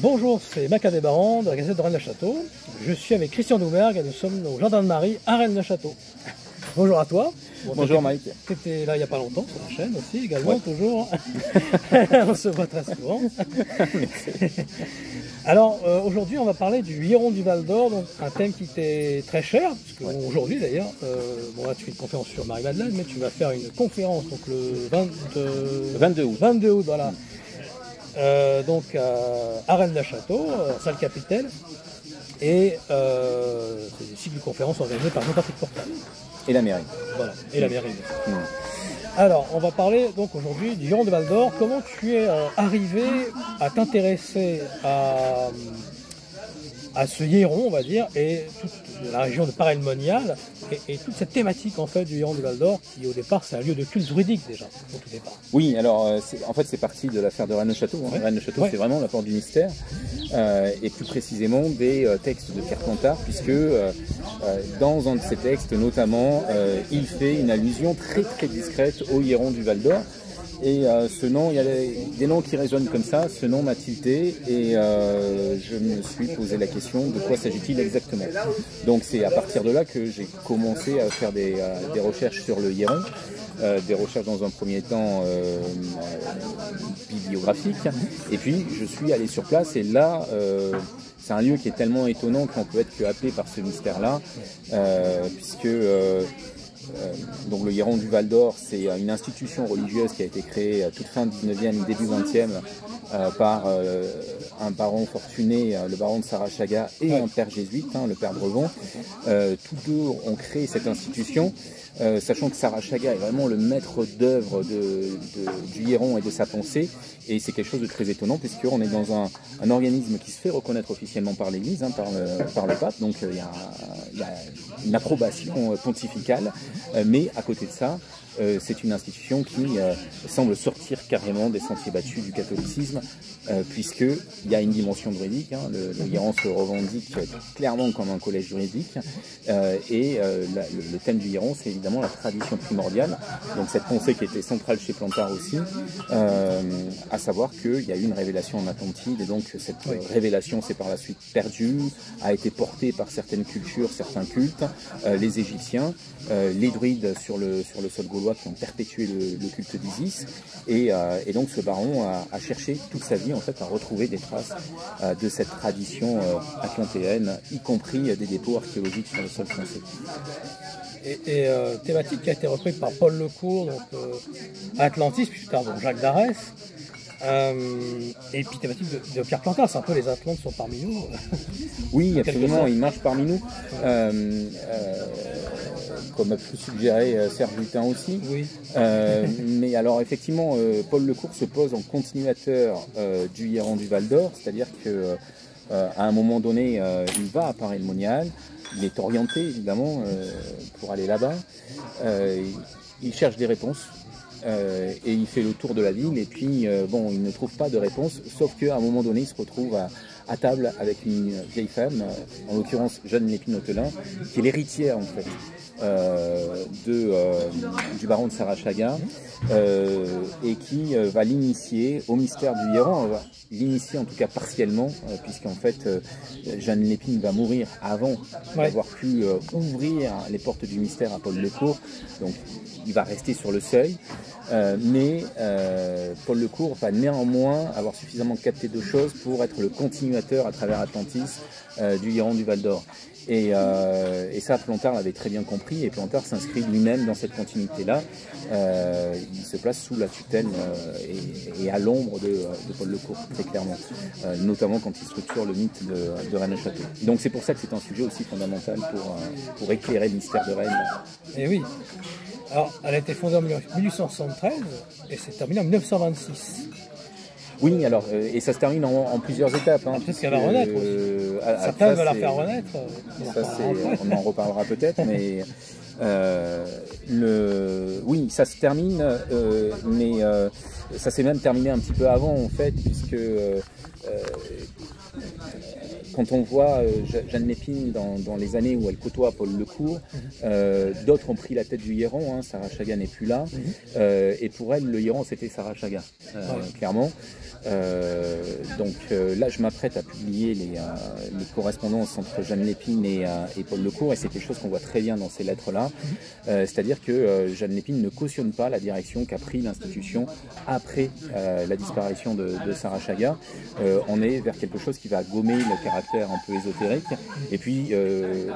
Bonjour, c'est Macadébaran de la Gazette de Rennes-le-Château. Je suis avec Christian Doumergue et nous sommes au Jardin de Marie à Rennes-le-Château. Bonjour à toi. Bonjour Mike. Tu étais là il n'y a pas longtemps sur la chaîne aussi également, ouais. Toujours. On se voit très souvent. Alors aujourd'hui on va parler du Héron du Val d'Or, donc un thème qui t'est très cher, parce que aujourd'hui d'ailleurs, bon là tu fais une conférence sur Marie-Madeleine, mais tu vas faire une conférence donc le 22 août. 22 août, voilà. Donc à Rennes-le-Château, salle Capitelle, et c'est des cycles de conférences organisés par Jean-Patrick Portal. Et la mairie. Voilà, et la mairie. Alors, on va parler donc aujourd'hui du Héron de Val d'Or. Comment tu es arrivé à t'intéresser à ce héron, on va dire, et toute la région de Paray-le-Monial, et toute cette thématique en fait du Héron du Val d'Or, qui au départ c'est un lieu de culte juridique déjà, au tout départ. Oui, alors en fait c'est parti de l'affaire de Rennes-le-Château. Hein. Rennes-le-Château c'est vraiment la porte du mystère, et plus précisément des textes de Pierre Plantard, puisque dans un de ses textes notamment, il fait une allusion très très discrète au Héron du Val d'Or. Et ce nom, il y a des noms qui résonnent comme ça, ce nom m'a tilté et je me suis posé la question de quoi s'agit-il exactement. Donc c'est à partir de là que j'ai commencé à faire des recherches sur le Héron, des recherches dans un premier temps bibliographiques, et puis je suis allé sur place et là c'est un lieu qui est tellement étonnant qu'on peut être que happé par ce mystère-là, puisque donc le Héron du Val d'Or, c'est une institution religieuse qui a été créée à toute fin 19e, début 20e par un baron fortuné, le baron de Sarachaga, et un père jésuite, le père Brevon. Tous deux ont créé cette institution, sachant que Sarachaga est vraiment le maître d'œuvre du Héron et de sa pensée. Et c'est quelque chose de très étonnant puisqu'on est dans un organisme qui se fait reconnaître officiellement par l'Église, par le pape, donc il y a une approbation pontificale, mais à côté de ça, c'est une institution qui semble sortir carrément des sentiers battus du catholicisme, puisqu'il y a une dimension juridique. Le Héron se revendique clairement comme un collège juridique, et le thème du Héron, c'est évidemment la tradition primordiale, donc cette pensée qui était centrale chez Plantard aussi, à savoir qu'il y a eu une révélation en Atlantide, et donc cette révélation s'est par la suite perdue, a été portée par certaines cultures, certains cultes, les Égyptiens, les druides sur le sol gaulois qui ont perpétué le culte d'Isis, et donc ce baron a cherché toute sa vie en fait à retrouver des traces de cette tradition atlantéenne, y compris des dépôts archéologiques sur le sol français. Et thématique qui a été reprise par Paul Lecourt, donc Atlantis, puis plus tard donc Jacques Darès. Et puis thématique de Pierre Plantard, c'est un peu les Atlantes sont parmi nous. Oui, absolument, ils marchent parmi nous. Comme a pu suggérer Serge Lutin aussi. Oui. Mais alors effectivement, Paul Lecourt se pose en continuateur du Héron du Val d'Or, c'est-à-dire que à un moment donné, il va à Paray-le-Monial, il est orienté évidemment pour aller là-bas, il cherche des réponses. Et il fait le tour de la ville et puis bon, il ne trouve pas de réponse, sauf qu'à un moment donné il se retrouve à table avec une vieille femme, en l'occurrence Jeanne Lépine-Autelin, qui est l'héritière en fait du baron de Sarachaga, et qui va l'initier au mystère du Héron, l'initier en tout cas partiellement, puisqu'en fait Jeanne Lépine va mourir avant d'avoir pu ouvrir les portes du mystère à Paul Lecourt, donc il va rester sur le seuil, mais Paul Lecourt va néanmoins avoir suffisamment capté de choses pour être le continuateur à travers Atlantis du Héron du Val d'Or. Et ça, Plantard l'avait très bien compris, et Plantard s'inscrit lui-même dans cette continuité-là. Il se place sous la tutelle et à l'ombre de Paul Lecourt, très clairement, notamment quand il structure le mythe de Rennes-le-Château. Donc c'est pour ça que c'est un sujet aussi fondamental pour éclairer le mystère de Rennes. Et oui. Alors, elle a été fondée en 1873 et s'est terminée en 1926. Oui, alors, et ça se termine en plusieurs étapes. Peut-être qu'elle va renaître aussi. Certains veulent la faire renaître. On en reparlera peut-être, mais oui, ça se termine, mais ça s'est même terminé un petit peu avant, en fait, puisque quand on voit Jeanne Lépine dans les années où elle côtoie Paul Lecourt, d'autres ont pris la tête du Héron, Sarachaga n'est plus là, et pour elle, le Héron, c'était Sarachaga, clairement. donc là, je m'apprête à publier les correspondances entre Jeanne Lépine et Paul Lecourt, et c'est quelque chose qu'on voit très bien dans ces lettres-là. C'est-à-dire que Jeanne Lépine ne cautionne pas la direction qu'a pris l'institution après la disparition de Sarah Chaga. On est vers quelque chose qui va gommer le caractère un peu ésotérique. Et puis,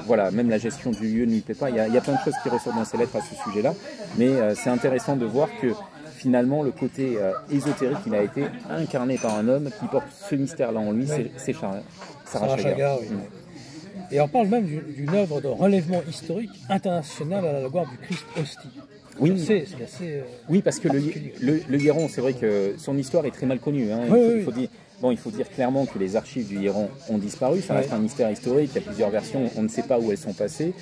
voilà, même la gestion du lieu ne lui plaît pas. Il y a plein de choses qui ressortent dans ces lettres à ce sujet-là. Mais c'est intéressant de voir que finalement, le côté ésotérique, il a été incarné par un homme qui porte ce mystère-là en lui, c'est Sarah Chaga. Oui. Et on parle même d'une œuvre de relèvement historique international à la gloire du Christ hostie. Oui, c'est assez, oui, parce que le Hiéron, c'est vrai que son histoire est très mal connue. Hein. Il faut dire clairement que les archives du Hiéron ont disparu. Ça reste un mystère historique. Il y a plusieurs versions. On ne sait pas où elles sont passées.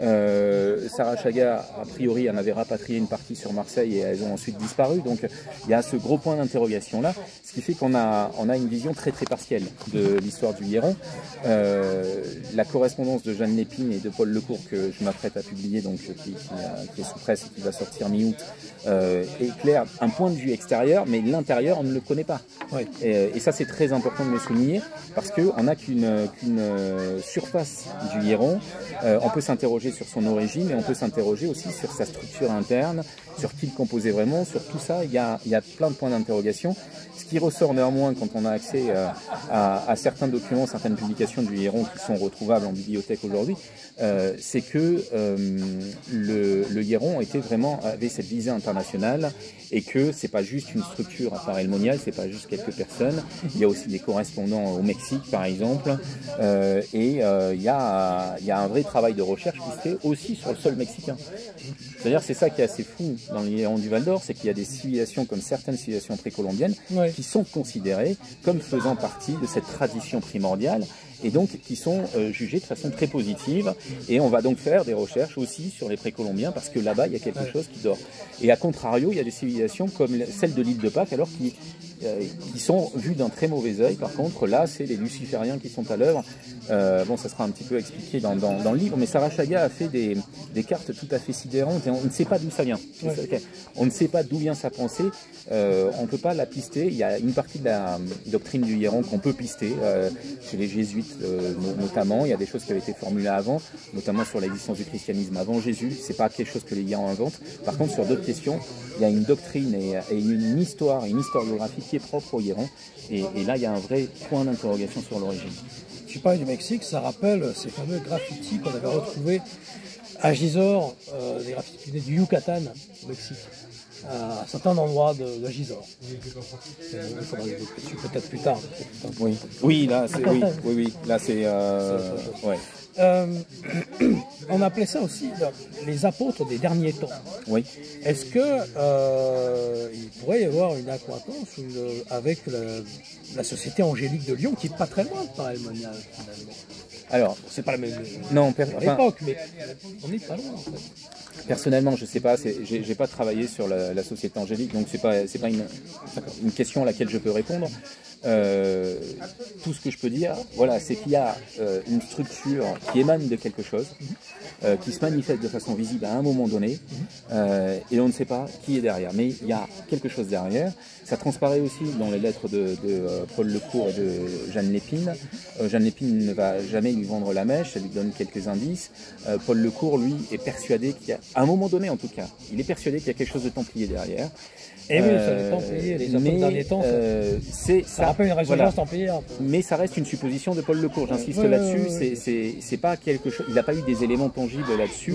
Sarah Chaga, a priori, en avait rapatrié une partie sur Marseille et elles ont ensuite disparu. Donc il y a ce gros point d'interrogation là, ce qui fait qu'on a une vision très très partielle de l'histoire du Hiéron. La correspondance de Jeanne Lépine et de Paul Lecourt que je m'apprête à publier, donc qui est sous presse et qui va sortir mi-août, éclaire un point de vue extérieur, mais l'intérieur on ne le connaît pas. Ouais. Et ça c'est très important de le souligner parce qu'on n'a qu'une surface du Hiéron. On peut s'interroger sur son origine, mais on peut s'interroger aussi sur sa structure interne, sur qui le composait vraiment, sur tout ça, il y a plein de points d'interrogation. Ce qui ressort néanmoins quand on a accès à certains documents, certaines publications du Hiéron qui sont retrouvables en bibliothèque aujourd'hui, c'est que le Hiéron avait cette visée internationale et que c'est pas juste une structure parelmoniale, c'est pas juste quelques personnes, il y a aussi des correspondants au Mexique par exemple, et il y a un vrai travail de recherche qui se fait aussi sur le sol mexicain. D'ailleurs, c'est ça qui est assez fou dans le Hiéron du Val d'Or, c'est qu'il y a des civilisations comme certaines civilisations précolombiennes qui sont considérées comme faisant partie de cette tradition primordiale et donc qui sont jugées de façon très positive. Et on va donc faire des recherches aussi sur les précolombiens parce que là-bas, il y a quelque chose qui dort. Et à contrario, il y a des civilisations comme celle de l'île de Pâques, alors qui sont vues d'un très mauvais œil. Par contre, là, c'est les lucifériens qui sont à l'œuvre. Bon, ça sera un petit peu expliqué dans le livre, mais Sarah Chaga a fait des cartes tout à fait sidérantes et on ne sait pas d'où ça vient. On ne sait pas d'où vient sa pensée. On ne peut pas la pister. Il y a une partie de la doctrine du Hiéron qu'on peut pister, chez les jésuites notamment. Il y a des choses qui avaient été formulées avant, notamment sur l'existence du christianisme avant Jésus. C'est pas quelque chose que les Hiérons inventent. Par contre, sur d'autres questions, il y a une doctrine et une historiographie qui est propre au Hiéron. Et là, il y a un vrai point d'interrogation sur l'origine. Tu parles du Mexique, ça rappelle ces fameux graffitis qu'on avait retrouvés à Gisors, des graffitis qui venaient du Yucatan, au Mexique, à certains endroits de Gisors. Il faudra les dessus peut-être plus tard. Oui, là c'est là c'est ouais. On appelait ça aussi les apôtres des derniers temps. Oui. Est-ce que il pourrait y avoir une accointance avec la Société angélique de Lyon, qui n'est pas très loin de Paray-le-Monial finalement? Alors, c'est pas la même époque, mais on n'est pas loin en fait. Personnellement, je sais pas, j'ai pas travaillé sur la Société angélique, donc c'est pas une question à laquelle je peux répondre. Tout ce que je peux dire, voilà, c'est qu'il y a une structure qui émane de quelque chose, qui se manifeste de façon visible à un moment donné, et on ne sait pas qui est derrière. Mais il y a quelque chose derrière. Ça transparaît aussi dans les lettres de Paul Lecourt et de Jeanne Lépine. Jeanne Lépine ne va jamais lui vendre la mèche, elle lui donne quelques indices. Paul Lecourt, lui, est persuadé qu'il y a, à un moment donné en tout cas, il est persuadé qu'il y a quelque chose de templier derrière. Et oui, ça les Templiers, les apôtres derniers temps, ça rappelle une résurgence templière. Mais ça reste une supposition de Paul Lecourt, j'insiste là-dessus, c'est pas quelque chose, il n'a pas eu des éléments tangibles là-dessus,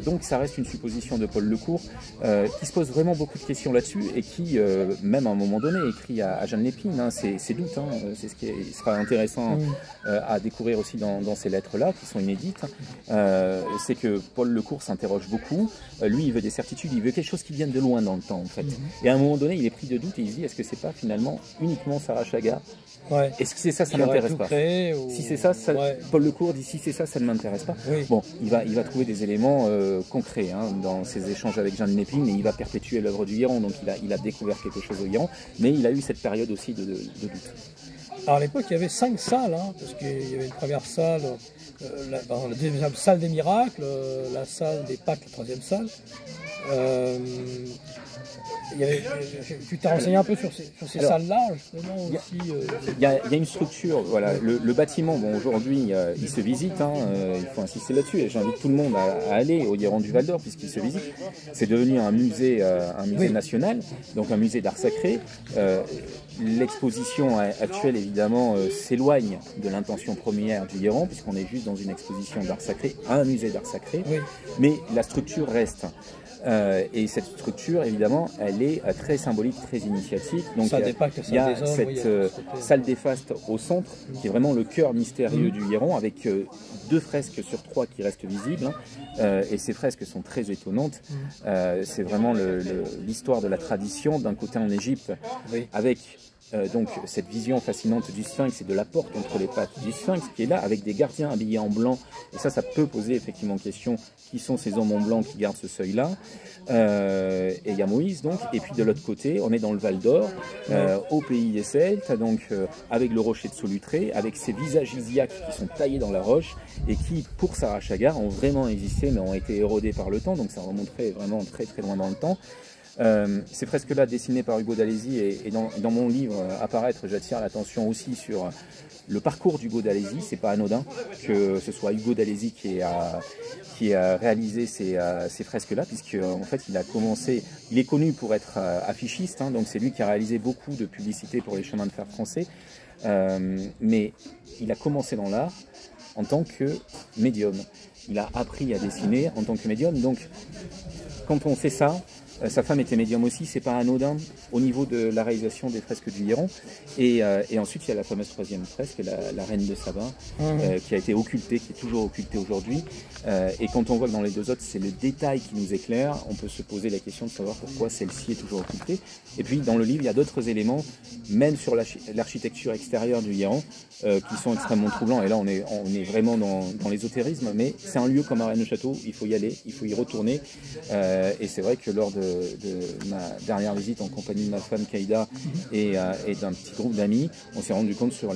donc ça reste une supposition de Paul Lecourt, qui se pose vraiment beaucoup de questions là-dessus, et qui, même à un moment donné, écrit à Jeanne Lépine, hein, ses doutes, hein, c'est ce qui sera intéressant à découvrir aussi dans ces lettres-là, qui sont inédites, c'est que Paul Lecourt s'interroge beaucoup, lui il veut des certitudes, il veut quelque chose qui vienne de loin dans le temps en fait. Et à un moment donné, il est pris de doute et il se dit, est-ce que c'est pas finalement uniquement Sarah Chaga? Est-ce que c'est ça, ça ne m'intéresse pas? Si c'est ça, Paul Lecourt dit, si c'est ça, ça ne m'intéresse pas. Bon, il va trouver des éléments concrets hein, dans ses échanges avec Jeanne Lépine, et il va perpétuer l'œuvre du Hiéron, donc il a découvert quelque chose au Hiéron, mais il a eu cette période aussi de doute. Alors à l'époque, il y avait 5 salles, hein, parce qu'il y avait une première salle, la deuxième salle des miracles, la salle des Pâques, la troisième salle. Tu t'es renseigné un peu sur ces salles-là, justement aussi. Il y a une structure, voilà. Le bâtiment, bon, aujourd'hui, il se visite, hein, il faut insister là-dessus, et j'invite tout le monde à aller au Hieron du Val d'Or, puisqu'il se visite. C'est devenu un musée Oui. national, donc un musée d'art sacré. L'exposition actuelle, évidemment, s'éloigne de l'intention première du Hieron, puisqu'on est juste dans une exposition d'art sacré, un musée d'art sacré, Oui. mais la structure reste. Et cette structure, évidemment, elle est très symbolique, très initiatique. Donc il y a cette salle des fastes au centre, qui est vraiment le cœur mystérieux du Hieron, avec 2 fresques sur 3 qui restent visibles. Et ces fresques sont très étonnantes. C'est vraiment l'histoire de la tradition, d'un côté en Égypte, avec donc cette vision fascinante du sphinx et de la porte entre les pattes du sphinx qui est là avec des gardiens habillés en blanc, et ça peut poser effectivement question, qui sont ces hommes en blanc qui gardent ce seuil là, et il y a Moïse donc, et puis de l'autre côté on est dans le Val d'Or, au pays des Celtes, donc avec le rocher de Solutré, avec ces visages isiaques qui sont taillés dans la roche et qui pour Sarah Chagar ont vraiment existé mais ont été érodés par le temps, donc ça remonterait vraiment très très loin dans le temps. Ces fresques-là, dessinées par Hugo d'Alési, et dans mon livre Apparaître, j'attire l'attention aussi sur le parcours d'Hugo d'Alési. C'est pas anodin que ce soit Hugo d'Alési qui a réalisé ces fresques-là, puisque en fait il est connu pour être affichiste, hein, donc c'est lui qui a réalisé beaucoup de publicités pour les chemins de fer français, mais il a commencé dans l'art en tant que médium. Il a appris à dessiner en tant que médium, donc quand on sait ça, sa femme était médium aussi, c'est pas anodin au niveau de la réalisation des fresques du Hieron. Et ensuite, il y a la fameuse 3e fresque, la Reine de Saba, qui a été occultée, qui est toujours occultée aujourd'hui. Et quand on voit que dans les 2 autres, c'est le détail qui nous éclaire, on peut se poser la question de savoir pourquoi celle-ci est toujours occultée. Et puis, dans le livre, il y a d'autres éléments, même sur l'architecture extérieure du Hieron, qui sont extrêmement troublants. Et là, on est vraiment dans l'ésotérisme, mais c'est un lieu comme Rennes-le-Château, il faut y aller, il faut y retourner. Et c'est vrai que lors de ma dernière visite en compagnie de ma femme Kaïda et d'un petit groupe d'amis, on s'est rendu compte sur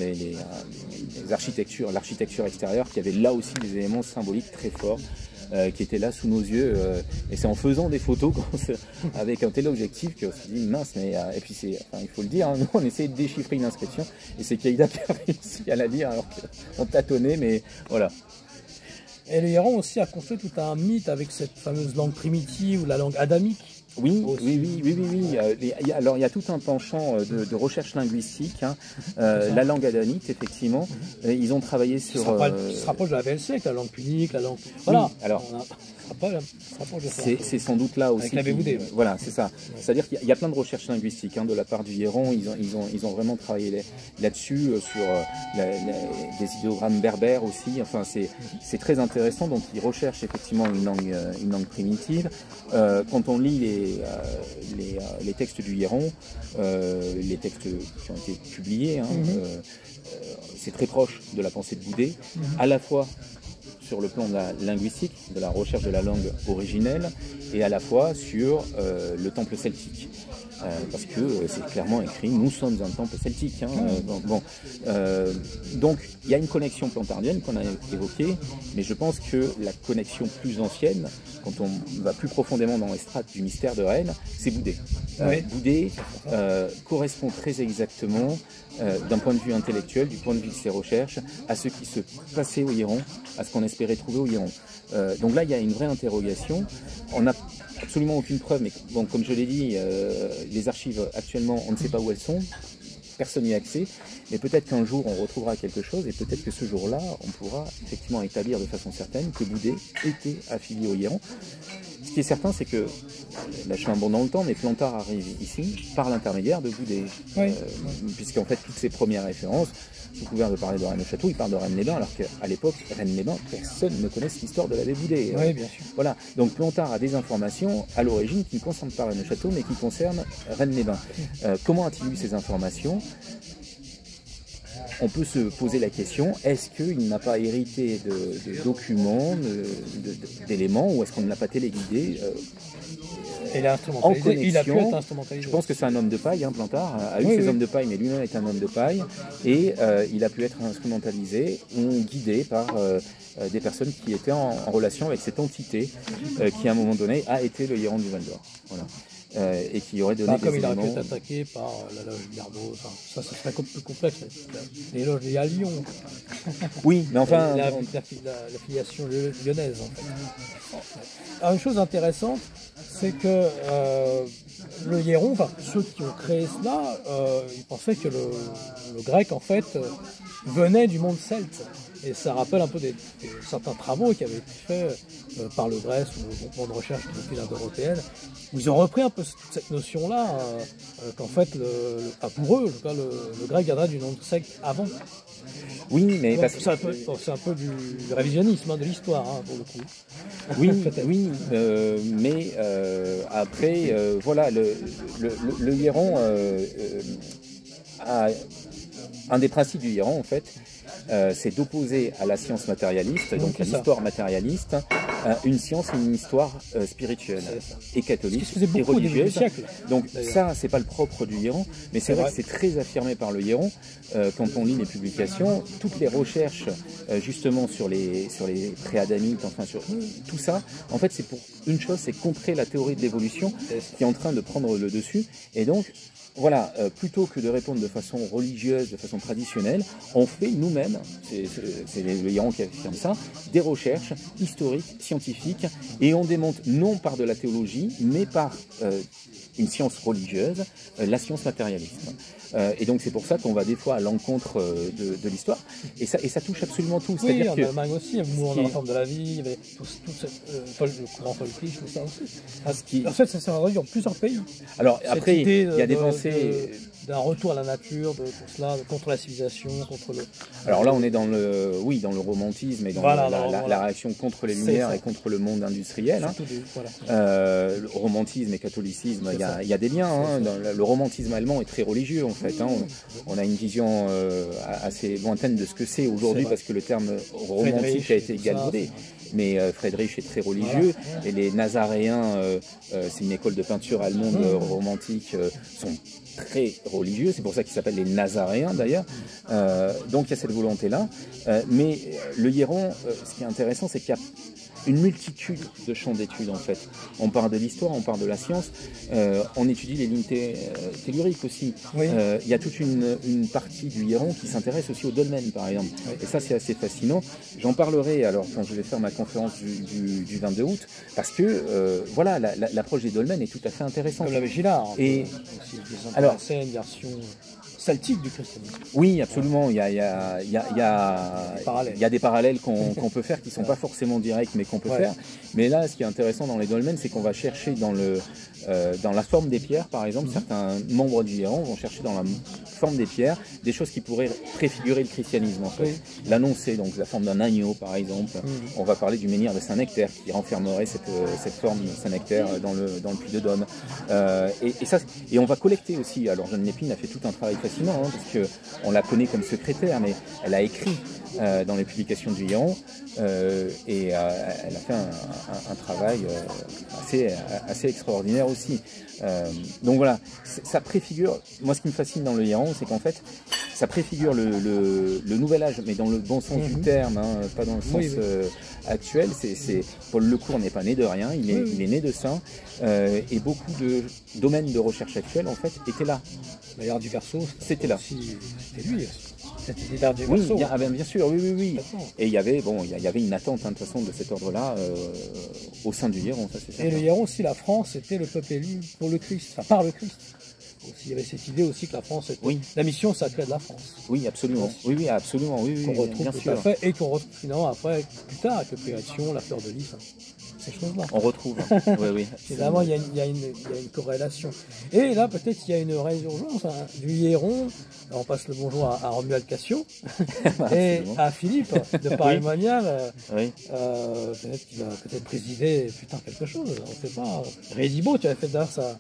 l'architecture extérieure qu'il y avait là aussi des éléments symboliques très forts qui étaient là sous nos yeux, et c'est en faisant des photos avec un téléobjectif qu'on s'est dit mince, mais et puis il faut le dire, hein, nous on essayait de déchiffrer une inscription et c'est Kaïda qui a réussi à la lire alors qu'on tâtonnait, mais voilà. Et le Hieron aussi a construit tout un mythe avec cette fameuse langue primitive ou la langue adamique. Oui. Alors il y a tout un penchant de recherche linguistique, hein. La langue adamite, effectivement, ils ont travaillé sur... Qui se rapproche de la VLC, avec la langue punique, la langue... Voilà, oui, alors... C'est sans doute là aussi. Avec la Béboudé, ouais. Voilà, c'est ça. C'est-à-dire qu'il y a plein de recherches linguistiques, hein, de la part du Hieron. Ils ont vraiment travaillé là-dessus, sur des idéogrammes berbères aussi. Enfin, c'est très intéressant. Donc, ils recherchent effectivement une langue primitive. Quand on lit les textes du Hieron, les textes qui ont été publiés, hein, c'est très proche de la pensée de Boudet, à la fois sur le plan de la linguistique, de la recherche de la langue originelle, et à la fois sur le temple celtique. Parce que c'est clairement écrit, nous sommes un temple celtique. Hein, donc il y a une connexion plantardienne qu'on a évoquée, mais je pense que la connexion plus ancienne, quand on va plus profondément dans les strates du mystère de Rennes, c'est Boudet. Boudet correspond très exactement, d'un point de vue intellectuel, du point de vue de ses recherches, à ce qui se passait au Hieron, à ce qu'on espérait trouver au Hieron. Donc là, il y a une vraie interrogation. On n'a absolument aucune preuve, mais bon, comme je l'ai dit, les archives actuellement, on ne sait pas où elles sont. Personne n'y a accès, mais peut-être qu'un jour on retrouvera quelque chose, et peut-être que ce jour-là, on pourra effectivement établir de façon certaine que Boudet était affilié au Hieron. Ce qui est certain, c'est que, là je suis un bond dans le temps, mais Plantard arrive ici par l'intermédiaire de Boudet, puisqu'en fait toutes ses premières références, sous couvert de parler de Rennes-le-Château, il parle de Rennes-les-Bains, alors qu'à l'époque, Rennes-les-Bains, personne ne connaît l'histoire de l'abbé Boudet. Oui, bien sûr. Voilà. Donc Plantard a des informations à l'origine qui ne concernent pas Rennes-le-Château, mais qui concernent Rennes-les-Bains. Comment a-t-il eu ces informations ? On peut se poser la question, est-ce qu'il n'a pas hérité de documents, d'éléments, ou est-ce qu'on ne l'a pas téléguidé en connexion? Il a pu être instrumentalisé. Je pense que c'est un homme de paille, hein, Plantard a eu ses hommes de paille, mais lui-même est un homme de paille, et il a pu être instrumentalisé ou guidé par des personnes qui étaient en relation avec cette entité qui à un moment donné a été le Hieron du Val d'Or. Voilà. et qui aurait donné comme des il aurait pu éléments. être attaqué par la loge Mirabeau, enfin, ça serait plus complexe. Les loges à Lyon, Oui, mais enfin, la filiation lyonnaise en fait. Alors, une chose intéressante, c'est que le Hiéron, enfin ceux qui ont créé cela, ils pensaient que le grec en fait venait du monde celte. Et ça rappelle un peu certains travaux qui avaient été faits par le GRES ou le groupement de recherche de européenne, où ils ont repris un peu cette notion-là, qu'en fait, pour eux, le grec viendrait du nom celte avant. oui, mais parce C'est un peu du révisionnisme de l'histoire, pour le coup. oui, oui, mais après, voilà, le Hiéron a un des principes du Hiéron en fait. C'est d'opposer à la science matérialiste, donc à l'histoire matérialiste, une science et une histoire spirituelle et catholique et religieuse. Donc ça, c'est pas le propre du Hiéron, mais c'est vrai que c'est très affirmé par le Hiéron. Quand on lit les publications, toutes les recherches justement sur les préadamites, enfin sur tout ça, en fait c'est pour une chose, c'est contrer la théorie de l'évolution qui est en train de prendre le dessus. Et donc voilà, plutôt que de répondre de façon religieuse, de façon traditionnelle, on fait nous-mêmes, c'est le Hiéron qui affirme ça, des recherches historiques, scientifiques, et on démonte non par de la théologie, mais par une science religieuse, la science matérialiste. Et donc c'est pour ça qu'on va des fois à l'encontre de l'histoire, et ça touche absolument tout. Oui, en Allemagne aussi, il y a le mouvement de la réforme de la vie, il y avait tout le courant folklorique, tout ça aussi. En fait, ça s'est rendu dans plusieurs pays. Alors après, il y a des pensées d'un retour à la nature, de cela, contre la civilisation, contre le... Alors là, on est dans le romantisme et dans la réaction contre les Lumières et contre le monde industriel. Le romantisme et catholicisme, il y a des liens. Hein. Le romantisme allemand est très religieux, en fait. Hein. On a une vision assez lointaine de ce que c'est aujourd'hui, parce que le terme romantique a été galvaudé. Mais Friedrich est très religieux, et les Nazaréens, c'est une école de peinture allemande romantique, sont très religieux, c'est pour ça qu'ils s'appellent les Nazaréens d'ailleurs. Donc il y a cette volonté-là. Mais le Hiéron, ce qui est intéressant, c'est qu'il y a une multitude de champs d'études en fait. On parle de l'histoire, on parle de la science, on étudie les lignes telluriques aussi. Oui. Il y a toute une partie du Hiéron qui s'intéresse aussi au dolmen par exemple. Oui. Et ça c'est assez fascinant. J'en parlerai alors quand je vais faire ma conférence du 22 août, parce que voilà, l'approche des dolmens est tout à fait intéressante. Comme la Gillard. Et alors, c'est une version celtique du christianisme. Oui, absolument. Il y a des parallèles qu'on peut faire qui ne sont pas forcément directs, mais qu'on peut faire. Mais là, ce qui est intéressant dans les dolmens, c'est qu'on va chercher dans la forme des pierres, par exemple. Certains membres du Hiéron vont chercher dans la forme des pierres des choses qui pourraient préfigurer le christianisme, en fait. Oui. L'annoncer, donc la forme d'un agneau, par exemple. On va parler du menhir de Saint-Nectaire qui renfermerait cette forme de Saint-Nectaire dans le puits de Dôme. Et on va collecter aussi. Alors, Jeanne Lépine a fait tout un travail fascinant, hein, parce qu'on la connaît comme secrétaire, mais elle a écrit dans les publications du Hiéron, et elle a fait un travail assez extraordinaire aussi. Donc voilà, ça préfigure, moi ce qui me fascine dans le Hiéron, c'est qu'en fait, ça préfigure le nouvel âge, mais dans le bon sens du terme, hein, pas dans le sens actuel. Paul Lecourt n'est pas né de rien, il est né de ça, et beaucoup de domaines de recherche actuels en fait étaient là. D'ailleurs du Verseau, c'était là. C'était lui. C'était l'art du Verseau. Bien sûr, oui. Et il y avait une attente, hein, de toute façon, de cet ordre-là au sein du Hiéron, ça c'est certain. Et le Hiéron aussi, la France était le peuple élu pour le Christ, enfin par le Christ. Il y avait cette idée aussi que la France était la mission sacrée de la France. Oui, absolument. Oui, absolument. Oui, qu'on retrouve bien tout sûr. à fait, et qu'on retrouve finalement après, plus tard, avec le Préaction, la fleur de lys, ces choses-là. On retrouve. Oui. Finalement, il y a une corrélation. Et là, peut-être qu'il y a une résurgence du Hiéron. Alors, on passe le bonjour à Romuald Cassio et à Philippe de Paris-Monial. Peut-être qu'il va présider quelque chose. On ne sait pas. Rédibo, tu avais fait d'ailleurs ça.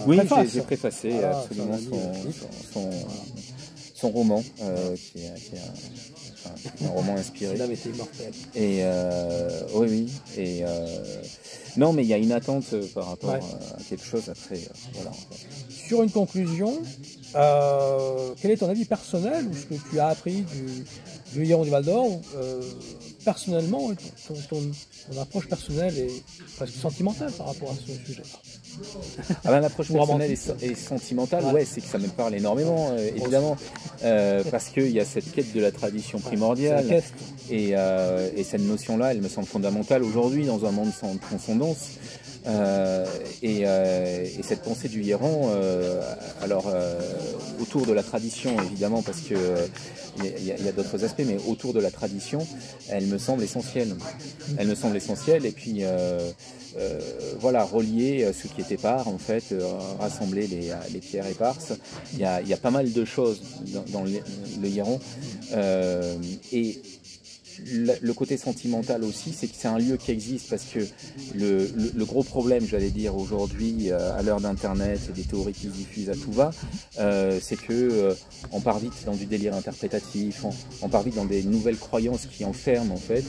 Oui, j'ai préfacé absolument son roman, qui est un roman inspiré. L'âme était immortelle. Et oui. Et non, mais il y a une attente par rapport à quelque chose après. Voilà. Sur une conclusion, quel est ton avis personnel ou ce que tu as appris du Hiéron du Val d'Or personnellement, ton approche personnelle est presque sentimentale par rapport à ce sujet. Ah ben, l'approche personnelle et sentimentale, ouais, c'est que ça me parle énormément, évidemment, parce qu'il y a cette quête de la tradition primordiale, et cette notion-là, elle me semble fondamentale aujourd'hui dans un monde sans transcendance. Et cette pensée du Hieron, autour de la tradition évidemment, parce que il y a d'autres aspects, mais autour de la tradition, elle me semble essentielle. Elle me semble essentielle, et puis voilà, relier ce qui est épars, en fait, rassembler les pierres éparses. Il y a pas mal de choses dans le Hieron, et le côté sentimental aussi, c'est que c'est un lieu qui existe, parce que le gros problème, j'allais dire, aujourd'hui, à l'heure d'Internet et des théories qui se diffusent à tout va, c'est que on part vite dans du délire interprétatif, on part vite dans des nouvelles croyances qui enferment, en fait.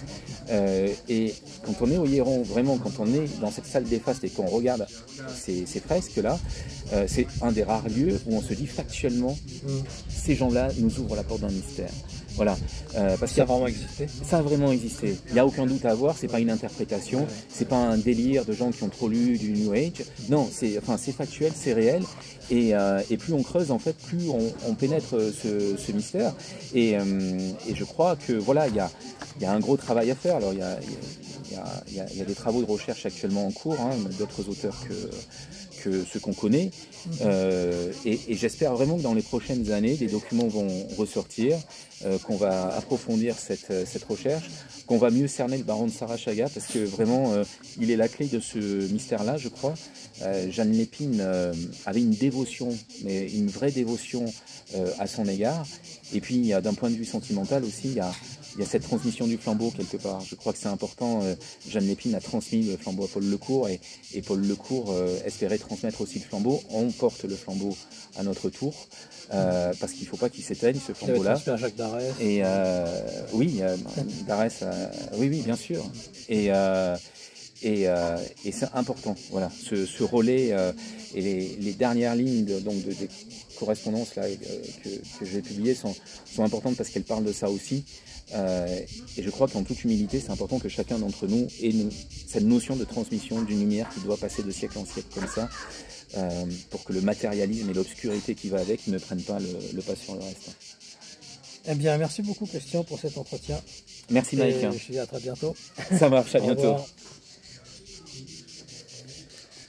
Et quand on est au Hieron, vraiment, quand on est dans cette salle des fastes et qu'on regarde ces fresques-là, c'est un des rares lieux où on se dit factuellement, ces gens-là nous ouvrent la porte d'un mystère. Voilà, parce que ça a vraiment existé. Ça a vraiment existé. Il n'y a aucun doute à avoir. C'est pas une interprétation, c'est pas un délire de gens qui ont trop lu du New Age. Non, c'est factuel, c'est réel. Et plus on creuse, en fait, plus on pénètre ce mystère. Et je crois que voilà, il y a un gros travail à faire. Alors il y a des travaux de recherche actuellement en cours, hein, d'autres auteurs que ceux qu'on connaît, et j'espère vraiment que dans les prochaines années, des documents vont ressortir, qu'on va approfondir cette recherche, qu'on va mieux cerner le baron de Sarachaga, parce que vraiment, il est la clé de ce mystère-là, je crois. Jeanne Lépine avait une dévotion, mais une vraie dévotion à son égard. Et puis, d'un point de vue sentimental aussi, il y a cette transmission du flambeau quelque part. Je crois que c'est important. Jeanne Lépine a transmis le flambeau à Paul Lecourt, et Paul Lecourt espérait transmettre aussi le flambeau. On porte le flambeau à notre tour, parce qu'il ne faut pas qu'il s'éteigne, ce flambeau-là. Il avait Jacques Darès. Et oui, Darès, oui, bien sûr. Et c'est important, voilà, ce relais, et les dernières lignes des correspondances là, que j'ai publiées sont importantes, parce qu'elles parlent de ça aussi. Et je crois qu'en toute humilité, c'est important que chacun d'entre nous ait cette notion de transmission d'une lumière qui doit passer de siècle en siècle comme ça, pour que le matérialisme et l'obscurité qui va avec ne prennent pas le pas sur le reste. Eh bien, merci beaucoup Christian pour cet entretien. Merci Mike. Je te dis à très bientôt. Ça marche, à bientôt.